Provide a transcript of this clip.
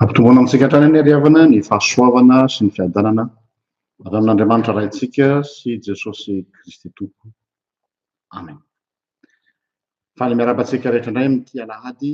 Ampitomboana amintsika hatrany ny ariavana ny fahasoavana sy ny fiadanana avy amin'Andriamanitra raintsika sy Jesosy Kristy Tompo. Amen. Faly miarabantsika rehetra indray amin'ity alahady